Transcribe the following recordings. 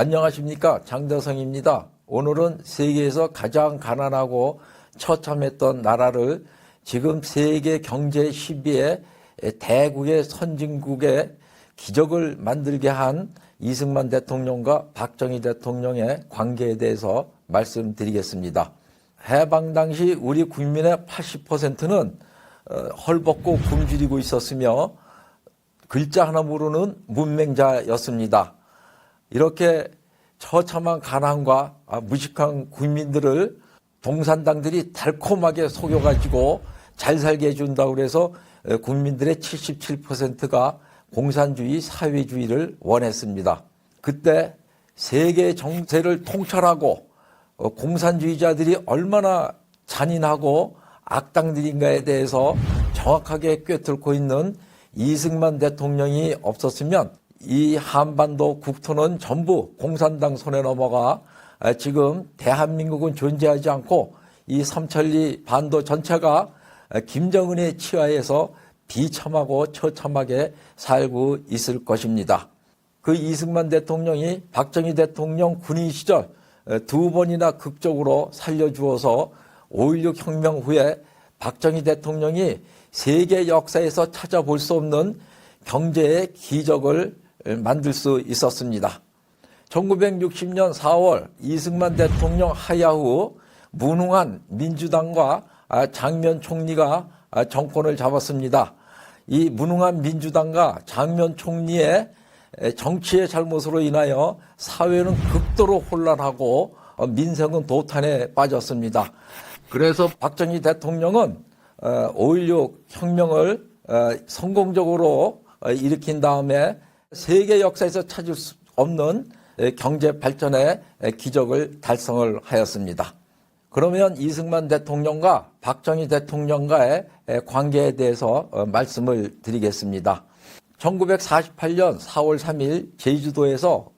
안녕하십니까, 장대성입니다. 오늘은 세계에서 가장 가난하고 처참했던 나라를 지금 세계 경제 10위의 대국의 선진국의 기적을 만들게 한 이승만 대통령과 박정희 대통령의 관계에 대해서 말씀드리겠습니다. 해방 당시 우리 국민의 80%는 헐벗고 굶주리고 있었으며 글자 하나 모르는 문맹자였습니다. 이렇게 처참한 가난과 무식한 국민들을 공산당들이 달콤하게 속여가지고 잘 살게 해준다고 그래서 국민들의 77%가 공산주의, 사회주의를 원했습니다. 그때 세계 정세를 통찰하고 공산주의자들이 얼마나 잔인하고 악당들인가에 대해서 정확하게 꿰뚫고 있는 이승만 대통령이 없었으면 이 한반도 국토는 전부 공산당 손에 넘어가 지금 대한민국은 존재하지 않고 이 삼천리 반도 전체가 김정은의 치하에서 비참하고 처참하게 살고 있을 것입니다. 그 이승만 대통령이 박정희 대통령 군인 시절 두 번이나 극적으로 살려주어서 5.16 혁명 후에 박정희 대통령이 세계 역사에서 찾아볼 수 없는 경제의 기적을 만들 수 있었습니다. 1960년 4월 이승만 대통령 하야후 무능한 민주당과 장면 총리가 정권을 잡았습니다. 이 무능한 민주당과 장면 총리의 정치의 잘못으로 인하여 사회는 극도로 혼란하고 민생은 도탄에 빠졌습니다. 그래서 박정희 대통령은 5.16 혁명을 성공적으로 일으킨 다음에 세계 역사에서 찾을 수 없는 경제 발전의 기적을 달성을 하였습니다. 그러면 이승만 대통령과 박정희 대통령과의 관계에 대해서 말씀을 드리겠습니다. 1948년 4월 3일 제주도에서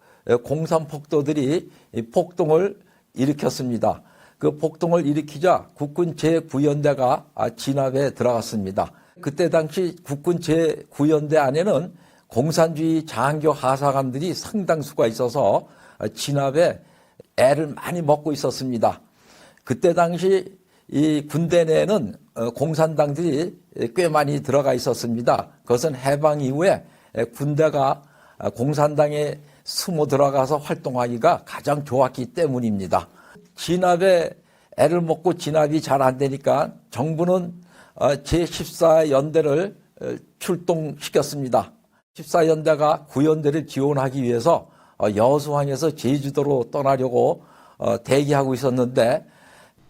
공산폭도들이 폭동을 일으켰습니다. 그 폭동을 일으키자 국군 제9연대가 진압에 들어갔습니다. 그때 당시 국군 제9연대 안에는 공산주의 장교 하사관들이 상당수가 있어서 진압에 애를 많이 먹고 있었습니다. 그때 당시 이 군대 내에는 공산당들이 꽤 많이 들어가 있었습니다. 그것은 해방 이후에 군대가 공산당에 숨어 들어가서 활동하기가 가장 좋았기 때문입니다. 진압에 애를 먹고 진압이 잘 안 되니까 정부는 제14연대를 출동시켰습니다. 14연대가 9연대를 지원하기 위해서 여수항에서 제주도로 떠나려고 대기하고 있었는데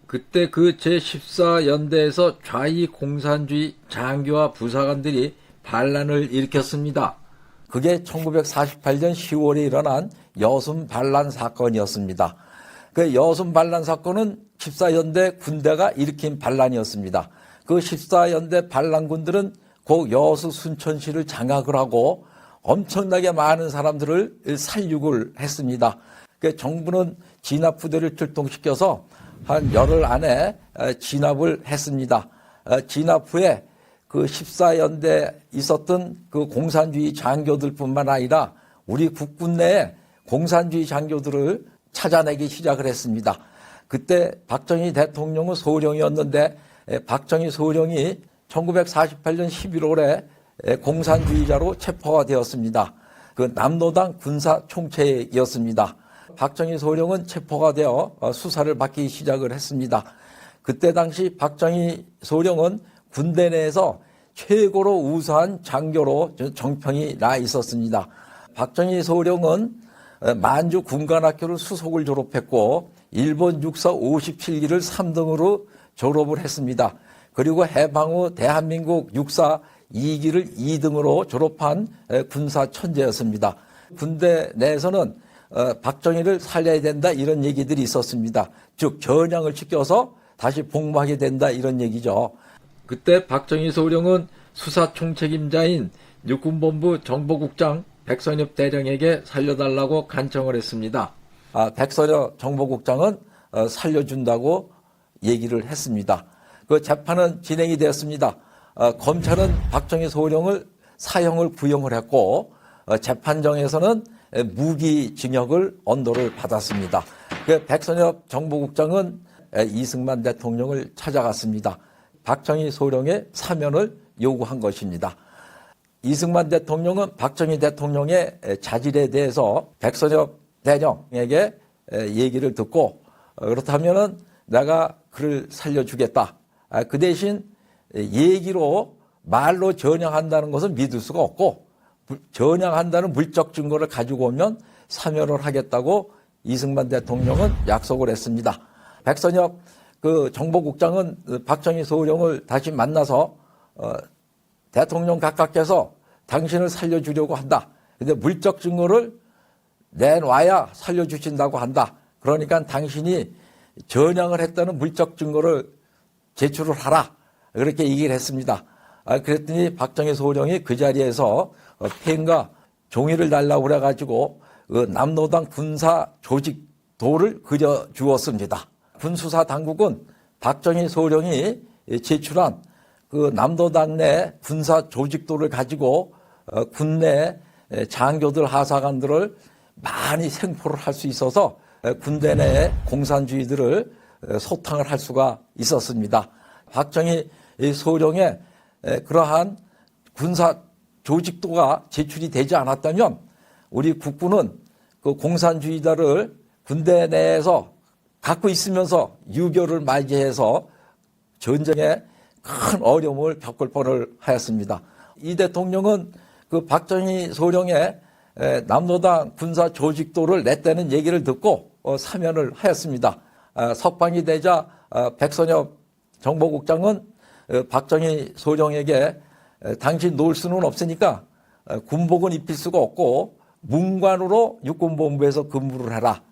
그때 그 제14연대에서 좌익 공산주의 장교와 부사관들이 반란을 일으켰습니다. 그게 1948년 10월에 일어난 여순 반란 사건이었습니다. 그 여순 반란 사건은 14연대 군대가 일으킨 반란이었습니다. 그 14연대 반란군들은 그 여수 순천시를 장악을 하고 엄청나게 많은 사람들을 살육을 했습니다. 그 정부는 진압부대를 출동시켜서 한 열흘 안에 진압을 했습니다. 진압 후에 그 14연대에 있었던 그 공산주의 장교들뿐만 아니라 우리 국군 내에 공산주의 장교들을 찾아내기 시작을 했습니다. 그때 박정희 대통령은 소령이었는데 박정희 소령이 1948년 11월에 공산주의자로 체포가 되었습니다. 그 남로당 군사총책이었습니다. 박정희 소령은 체포가 되어 수사를 받기 시작을 했습니다. 그때 당시 박정희 소령은 군대 내에서 최고로 우수한 장교로 정평이 나 있었습니다. 박정희 소령은 만주 군관학교를 수속을 졸업했고 일본 육사 57기를 3등으로 졸업을 했습니다. 그리고 해방 후 대한민국 육사 2기를 2등으로 졸업한 군사 천재였습니다. 군대 내에서는 박정희를 살려야 된다 이런 얘기들이 있었습니다. 즉 겨냥을 시켜서 다시 복무하게 된다 이런 얘기죠. 그때 박정희 소령은 수사총책임자인 육군본부 정보국장 백선엽 대령에게 살려달라고 간청을 했습니다. 백선엽 정보국장은 살려준다고 얘기를 했습니다. 그 재판은 진행이 되었습니다. 검찰은 박정희 소령을 사형을 구형을 했고 재판정에서는 무기징역을 언도를 받았습니다. 그 백선엽 정보국장은 이승만 대통령을 찾아갔습니다. 박정희 소령의 사면을 요구한 것입니다. 이승만 대통령은 박정희 대통령의 자질에 대해서 백선엽 대령에게 얘기를 듣고 그렇다면은 내가 그를 살려주겠다. 그 대신 얘기로 말로 전향한다는 것은 믿을 수가 없고 전향한다는 물적 증거를 가지고 오면 사면을 하겠다고 이승만 대통령은 약속을 했습니다. 백선엽 그 정보국장은 박정희 소령을 다시 만나서 대통령 각하께서 당신을 살려주려고 한다. 근데 물적 증거를 내놔야 살려주신다고 한다. 그러니까 당신이 전향을 했다는 물적 증거를 제출을 하라. 그렇게 얘기를 했습니다. 그랬더니 박정희 소령이 그 자리에서 펜과 종이를 달라고 그래가지고 그 남로당 군사 조직도를 그려 주었습니다. 군수사 당국은 박정희 소령이 제출한 그 남도당 내 군사 조직도를 가지고 군내 장교들 하사관들을 많이 생포를 할 수 있어서 군대 내 공산주의들을 소탕을 할 수가 있었습니다. 박정희 소령의 그러한 군사 조직도가 제출이 되지 않았다면 우리 국군은 그 공산주의자를 군대 내에서 갖고 있으면서 유교를 맞이해서 전쟁에 큰 어려움을 겪을 뻔을 하였습니다. 이 대통령은 그 박정희 소령의 남로당 군사 조직도를 냈다는 얘기를 듣고 사면을 하였습니다. 석방이 되자 백선엽 정보국장은 박정희 소령에게 당신 놀 수는 없으니까 군복은 입힐 수가 없고 문관으로 육군본부에서 근무를 해라.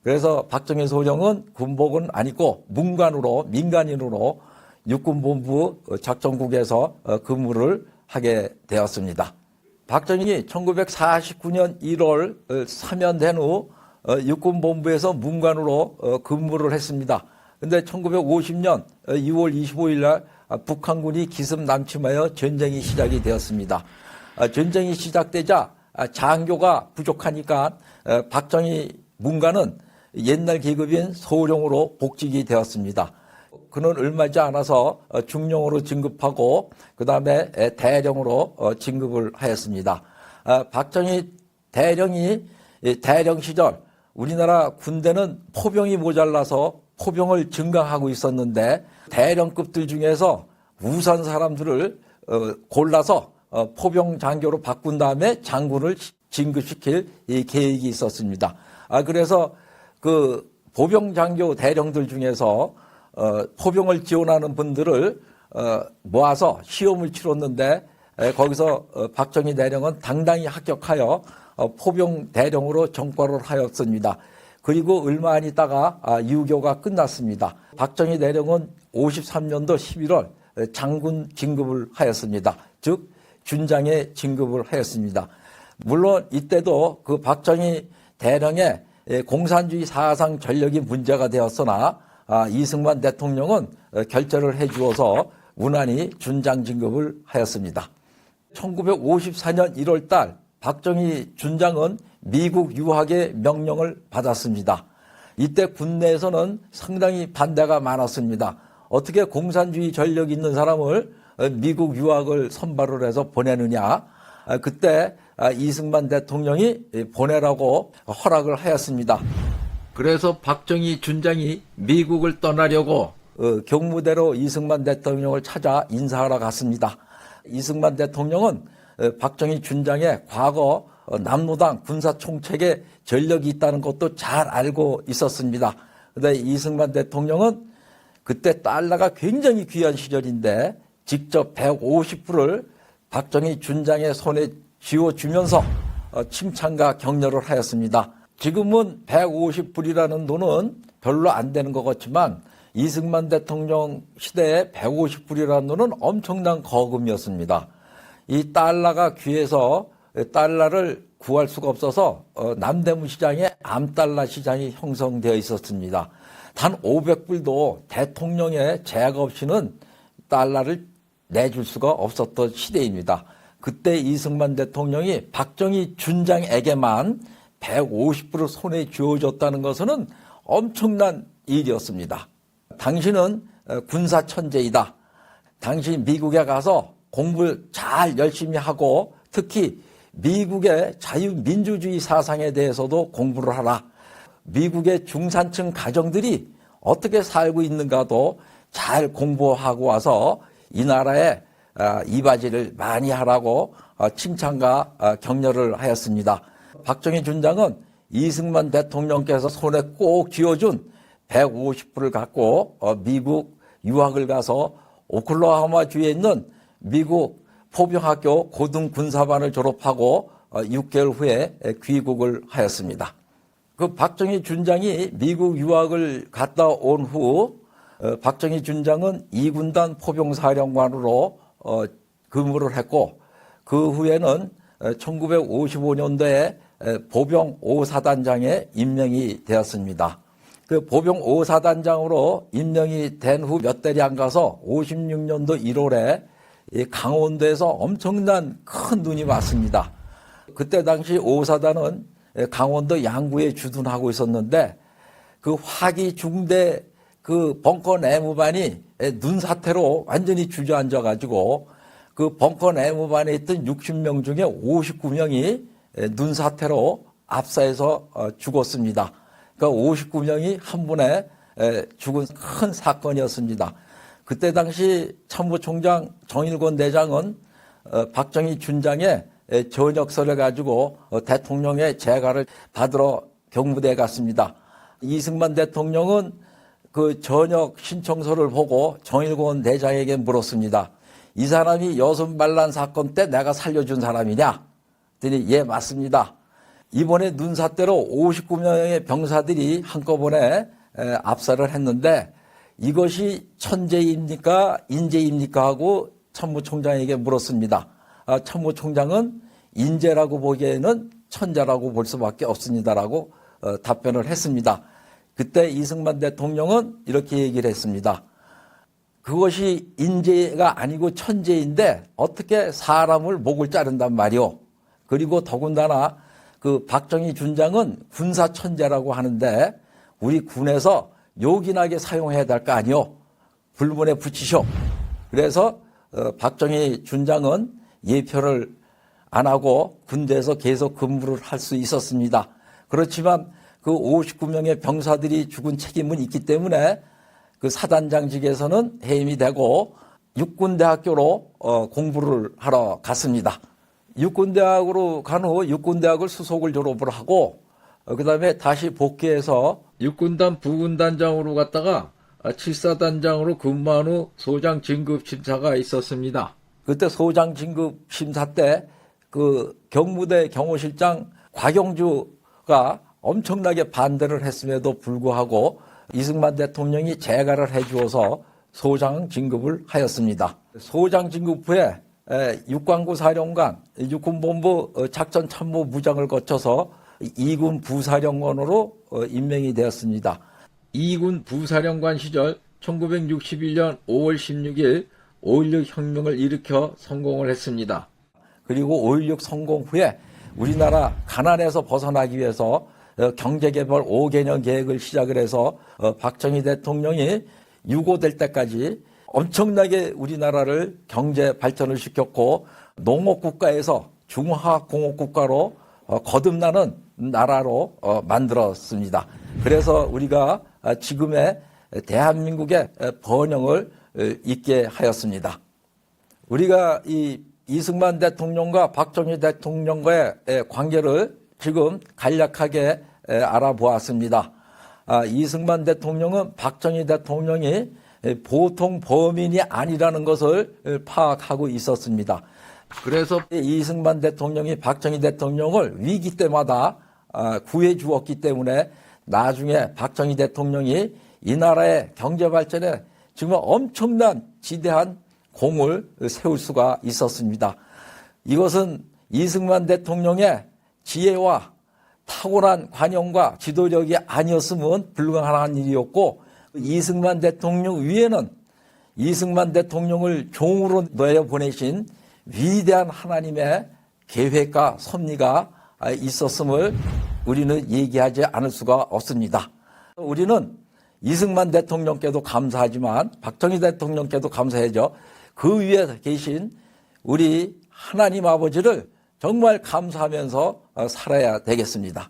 그래서 박정희 소령은 군복은 안 입고 문관으로 민간인으로 육군본부 작전국에서 근무를 하게 되었습니다. 박정희 1949년 1월 사면된 후 육군본부에서 문관으로 근무를 했습니다. 그런데 1950년 2월 25일 날 북한군이 기습 남침하여 전쟁이 시작이 되었습니다. 전쟁이 시작되자 장교가 부족하니까 박정희 문관은 옛날 계급인 소령으로 복직이 되었습니다. 그는 얼마지 않아서 중령으로 진급하고 그 다음에 대령으로 진급을 하였습니다. 박정희 대령이 대령 시절 우리나라 군대는 포병이 모자라서 포병을 증강하고 있었는데 대령급들 중에서 우수한 사람들을 골라서 포병 장교로 바꾼 다음에 장군을 진급시킬 계획이 있었습니다. 그래서 그 보병 장교 대령들 중에서 포병을 지원하는 분들을 모아서 시험을 치렀는데 거기서 박정희 대령은 당당히 합격하여 포병 대령으로 전과를 하였습니다. 그리고 얼마 안 있다가 유교가 끝났습니다. 박정희 대령은 53년도 11월 장군 진급을 하였습니다. 즉 준장에 진급을 하였습니다. 물론 이때도 그 박정희 대령의 공산주의 사상 전력이 문제가 되었으나 이승만 대통령은 결재를 해주어서 무난히 준장 진급을 하였습니다. 1954년 1월 달 박정희 준장은 미국 유학의 명령을 받았습니다. 이때 군내에서는 상당히 반대가 많았습니다. 어떻게 공산주의 전력이 있는 사람을 미국 유학을 선발을 해서 보내느냐. 그때 이승만 대통령이 보내라고 허락을 하였습니다. 그래서 박정희 준장이 미국을 떠나려고 경무대로 이승만 대통령을 찾아 인사하러 갔습니다. 이승만 대통령은 박정희 준장의 과거 남로당 군사총책에 전력이 있다는 것도 잘 알고 있었습니다. 그런데 이승만 대통령은 그때 달러가 굉장히 귀한 시절인데 직접 150불을 박정희 준장의 손에 쥐어주면서 칭찬과 격려를 하였습니다. 지금은 150불이라는 돈은 별로 안 되는 것 같지만 이승만 대통령 시대에 150불이라는 돈은 엄청난 거금이었습니다. 이 달러가 귀해서 달러를 구할 수가 없어서 남대문 시장에 암달러 시장이 형성되어 있었습니다. 단 500불도 대통령의 제약 없이는 달러를 내줄 수가 없었던 시대입니다. 그때 이승만 대통령이 박정희 준장에게만 150불을 손에 쥐어줬다는 것은 엄청난 일이었습니다. 당신은 군사 천재이다. 당신 미국에 가서 공부를 잘 열심히 하고 특히 미국의 자유민주주의 사상에 대해서도 공부를 하라. 미국의 중산층 가정들이 어떻게 살고 있는가도 잘 공부하고 와서 이 나라에 이바지를 많이 하라고 칭찬과 격려를 하였습니다. 박정희 준장은 이승만 대통령께서 손에 꼭 쥐어준 150불을 갖고 미국 유학을 가서 오클라호마주에 있는 미국 포병학교 고등군사반을 졸업하고 6개월 후에 귀국을 하였습니다. 그 박정희 준장이 미국 유학을 갔다 온 후 박정희 준장은 2군단 포병사령관으로 근무를 했고 그 후에는 1955년도에 보병 5사단장에 임명이 되었습니다. 그 보병 5사단장으로 임명이 된 후 몇 달이 안 가서 56년도 1월에 강원도에서 엄청난 큰 눈이 왔습니다. 그때 당시 5사단은 강원도 양구에 주둔하고 있었는데 그 화기 중대 그 벙커 내무반이 눈사태로 완전히 주저앉아 가지고 그 벙커 내무반에 있던 60명 중에 59명이 눈사태로 압사해서 죽었습니다. 그러니까 59명이 한 번에 죽은 큰 사건이었습니다. 그때 당시 참모총장 정일권 대장은 박정희 준장의 전역서를 가지고 대통령의 재가를 받으러 경무대에 갔습니다. 이승만 대통령은 그 전역 신청서를 보고 정일권 대장에게 물었습니다. 이 사람이 여순 반란 사건 때 내가 살려준 사람이냐? 그랬더니 예, 맞습니다. 이번에 눈사태로 59명의 병사들이 한꺼번에 압사를 했는데 이것이 천재입니까? 인재입니까? 하고 참모총장에게 물었습니다. 참모총장은 인재라고 보기에는 천재라고 볼 수밖에 없습니다라고 답변을 했습니다. 그때 이승만 대통령은 이렇게 얘기를 했습니다. 그것이 인재가 아니고 천재인데 어떻게 사람을 목을 자른단 말이오. 그리고 더군다나 그 박정희 준장은 군사 천재라고 하는데 우리 군에서 요긴하게 사용해야 될 거 아니오. 불문에 붙이쇼. 그래서 박정희 준장은 예표를 안 하고 군대에서 계속 근무를 할 수 있었습니다. 그렇지만 그 59명의 병사들이 죽은 책임은 있기 때문에 그 사단장직에서는 해임이 되고 육군대학교로 공부를 하러 갔습니다. 육군대학으로 간 후 육군대학을 수속을 졸업을 하고 그다음에 다시 복귀해서 육군단 부군단장으로 갔다가 7사단장으로 근무한 후 소장 진급 심사가 있었습니다. 그때 소장 진급 심사 때 그 경무대 경호실장 곽영주가 엄청나게 반대를 했음에도 불구하고 이승만 대통령이 재가를 해주어서 소장 진급을 하였습니다. 소장 진급 후에 육관구 사령관, 육군본부 작전참모부장을 거쳐서 2군 부사령관으로 임명이 되었습니다. 2군 부사령관 시절 1961년 5월 16일 5.16 혁명을 일으켜 성공을 했습니다. 그리고 5.16 성공 후에 우리나라 가난에서 벗어나기 위해서 경제개발 5개년 계획을 시작을 해서 박정희 대통령이 유고될 때까지 엄청나게 우리나라를 경제 발전을 시켰고 농업국가에서 중화공업국가로 거듭나는 나라로 만들었습니다. 그래서 우리가 지금의 대한민국의 번영을 잇게 하였습니다. 우리가 이 이승만 대통령과 박정희 대통령과의 관계를 지금 간략하게 알아보았습니다. 이승만 대통령은 박정희 대통령이 보통 범인이 아니라는 것을 파악하고 있었습니다. 그래서 이승만 대통령이 박정희 대통령을 위기 때마다 구해 주었기 때문에 나중에 박정희 대통령이 이 나라의 경제 발전에 정말 엄청난 지대한 공을 세울 수가 있었습니다. 이것은 이승만 대통령의 지혜와 탁월한 관용과 지도력이 아니었으면 불가능한 일이었고 이승만 대통령 위에는 이승만 대통령을 종으로 내려보내신 위대한 하나님의 계획과 섭리가 있었음을 우리는 얘기하지 않을 수가 없습니다. 우리는 이승만 대통령께도 감사하지만 박정희 대통령께도 감사해야죠. 그 위에 계신 우리 하나님 아버지를 정말 감사하면서 살아야 되겠습니다.